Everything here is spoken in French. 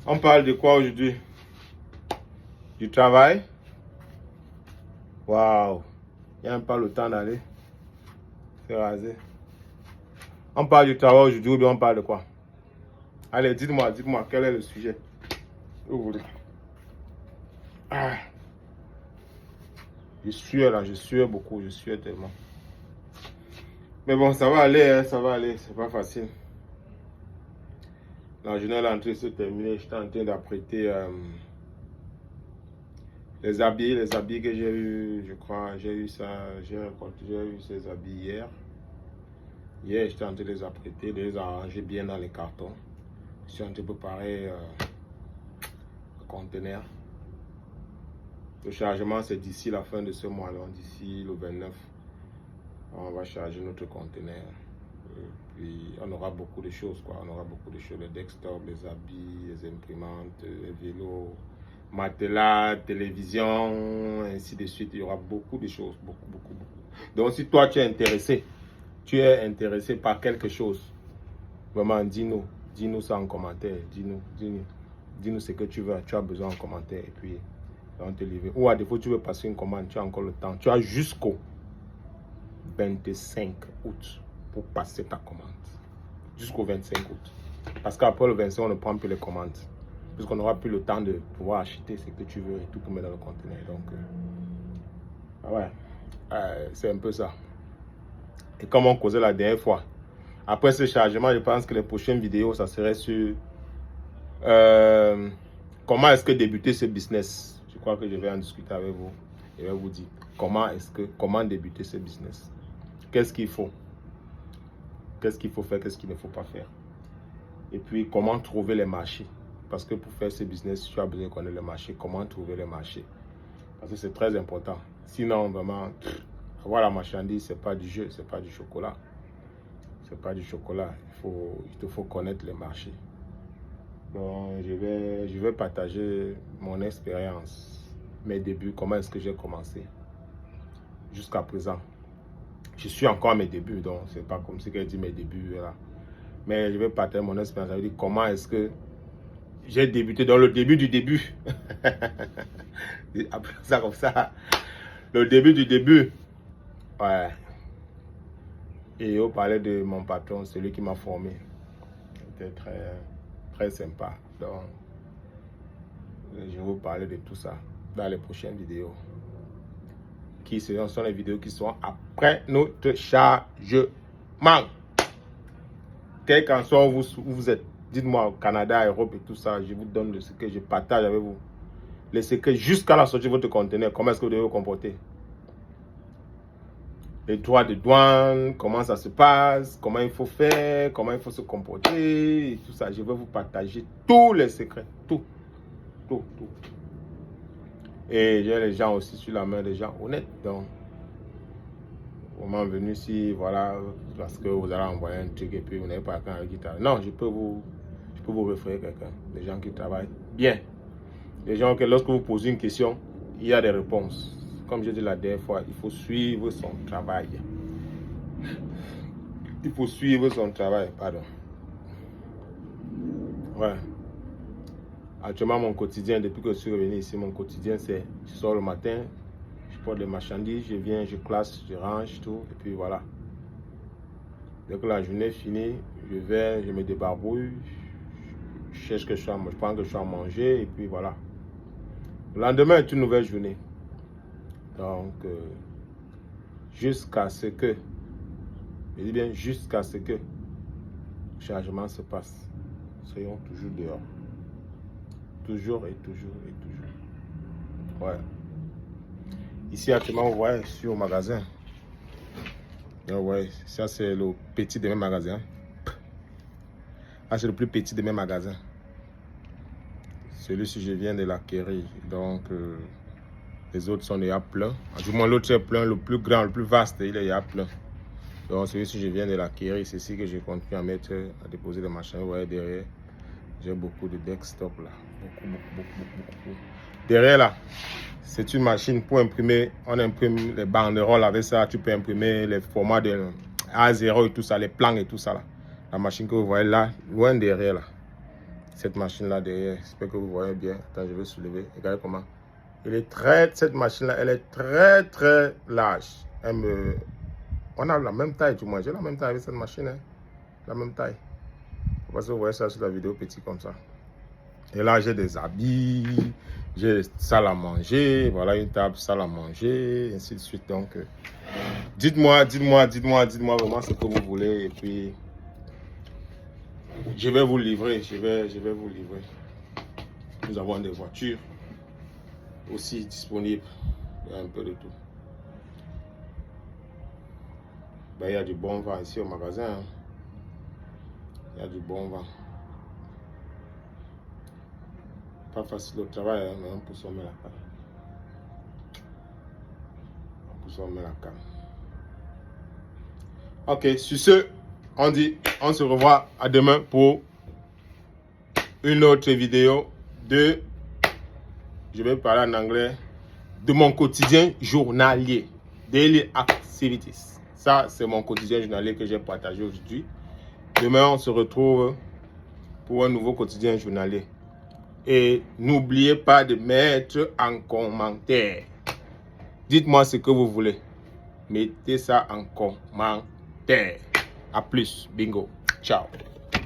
On parle de quoi aujourd'hui? Du travail? Waouh! Il n'y a même pas le temps d'aller se raser. On parle du travail aujourd'hui ou bien on parle de quoi? Allez, dites-moi, quel est le sujet? Vous voulez? Ah. Je suais là, je suais beaucoup, je suais tellement. Mais bon, ça va aller, hein, ça va aller, c'est pas facile. La journée est en train de se terminer, j'étais en train d'apprêter les habits que j'ai eu, je crois, j'ai eu ça, j'ai eu ces habits hier. Hier, j'étais en train de les apprêter, de les arranger bien dans les cartons. Je suis en train de préparer le conteneur. Le chargement, c'est d'ici la fin de ce mois-là, d'ici le 29. On va charger notre conteneur. Puis on aura beaucoup de choses, quoi. On aura beaucoup de choses, les desktops, les habits, les imprimantes, les vélos, matelas, télévision, ainsi de suite. Il y aura beaucoup de choses, beaucoup. Donc si toi tu es intéressé par quelque chose, vraiment dis-nous ça en commentaire, dis-nous ce que tu veux, tu as besoin en commentaire et puis on te livre. Ou à défaut tu veux passer une commande, tu as encore le temps, tu as jusqu'au 25 août pour passer ta commande. Jusqu'au 25 août. Parce qu'après le 25, on ne prend plus les commandes. Puisqu'on n'aura plus le temps de pouvoir acheter ce que tu veux et tout pour mettre dans le conteneur. Donc, c'est un peu ça. Et comme on causait la dernière fois, après ce chargement, je pense que les prochaines vidéos, ça serait sur comment est-ce que débuter ce business. Je crois que je vais en discuter avec vous. Je vais vous dire comment débuter ce business. Qu'est-ce qu'il faut? Qu'est-ce qu'il faut faire, qu'est-ce qu'il ne faut pas faire? Et puis, comment trouver les marchés? Parce que pour faire ce business, tu as besoin de connaître le marché. Comment trouver les marchés? Parce que c'est très important. Sinon, vraiment, avoir la marchandise, ce n'est pas du jeu, ce n'est pas du chocolat. Ce n'est pas du chocolat. Il te faut connaître les marchés. Donc, je vais partager mon expérience, mes débuts, comment est-ce que j'ai commencé jusqu'à présent. Je suis encore à mes débuts, donc c'est pas comme si qu'elle dit mes débuts là. Mais je vais partager mon expérience, ça veut dire comment est-ce que j'ai débuté, dans le début du début. Après ça comme ça, le début du début. Ouais. Et on parlait de mon patron, celui qui m'a formé. C'était très sympa. Donc, je vais vous parler de tout ça dans les prochaines vidéos. Sont les vidéos qui sont après notre chargement. Quel qu'en soit où vous êtes, dites-moi au Canada, Europe et tout ça, je vous donne le secret, je partage avec vous. Les secrets jusqu'à la sortie de votre conteneur, comment est-ce que vous devez vous comporter. Les droits de douane, comment ça se passe, comment il faut faire, comment il faut se comporter, et tout ça. Je vais vous partager tous les secrets, tout. Et j'ai les gens aussi sur la main, des gens honnêtes. Donc, moment venu ici, voilà, parce que vous allez envoyer un truc et puis vous n'avez pas quelqu'un avec qui travaille. Non, je peux vous référer quelqu'un. Des gens qui travaillent bien. Des gens que lorsque vous posez une question, il y a des réponses. Comme je dis la dernière fois, il faut suivre son travail. Il faut suivre son travail, pardon. Ouais. Actuellement, mon quotidien, depuis que je suis revenu ici, mon quotidien, c'est je sors le matin, je porte des marchandises, je viens, je classe, je range tout, et puis voilà. Dès que la journée est finie, je vais, je me débarbouille, je cherche quelque chose, je prends quelque chose à manger, et puis voilà. Le lendemain est une nouvelle journée. Donc, jusqu'à ce que, je dis bien jusqu'à ce que le chargement se passe, soyons toujours dehors. Toujours. Ouais. Ici, actuellement, vous voyez, je suis au magasin. Ouais, ça, c'est le petit de mes magasins. Ah, c'est le plus petit de mes magasins. Celui-ci, je viens de l'acquérir. Donc, les autres sont déjà pleins. Du moins, l'autre est plein, le plus grand, le plus vaste, il est déjà plein. Donc, celui-ci, je viens de l'acquérir. C'est ici que je continue à mettre, à déposer des machins. Vous voyez, derrière, j'ai beaucoup de desktop là. Beaucoup. Derrière là, c'est une machine pour imprimer. On imprime les banderoles avec ça. Tu peux imprimer les formats de A0 et tout ça, les plans et tout ça là. La machine que vous voyez là, loin derrière là. cette machine-là derrière. J'espère que vous voyez bien. Attends, je vais soulever. Regardez comment. Cette machine-là, elle est très large. On a la même taille, du moins. J'ai la même taille avec cette machine. Hein. La même taille. Parce que vous voyez ça sur la vidéo petit comme ça. Et là, j'ai des habits, j'ai salle à manger, voilà une table, salle à manger, ainsi de suite. Donc, dites-moi vraiment ce que vous voulez et puis je vais vous livrer, je vais vous livrer. Nous avons des voitures aussi disponibles, il y a un peu de tout. Ben, il y a du bon vin ici au magasin, hein. Il y a du bon vin. Pas facile au travail, hein, mais on peut s'en mettre la canne. On peut s'en mettre la canne. Ok, sur ce, on se revoit à demain pour une autre vidéo je vais parler en anglais, de mon quotidien journalier, daily activities. Ça, c'est mon quotidien journalier que j'ai partagé aujourd'hui. Demain, on se retrouve pour un nouveau quotidien journalier. Et n'oubliez pas de mettre en commentaire. Dites-moi ce que vous voulez. Mettez ça en commentaire. A plus. Bingo. Ciao.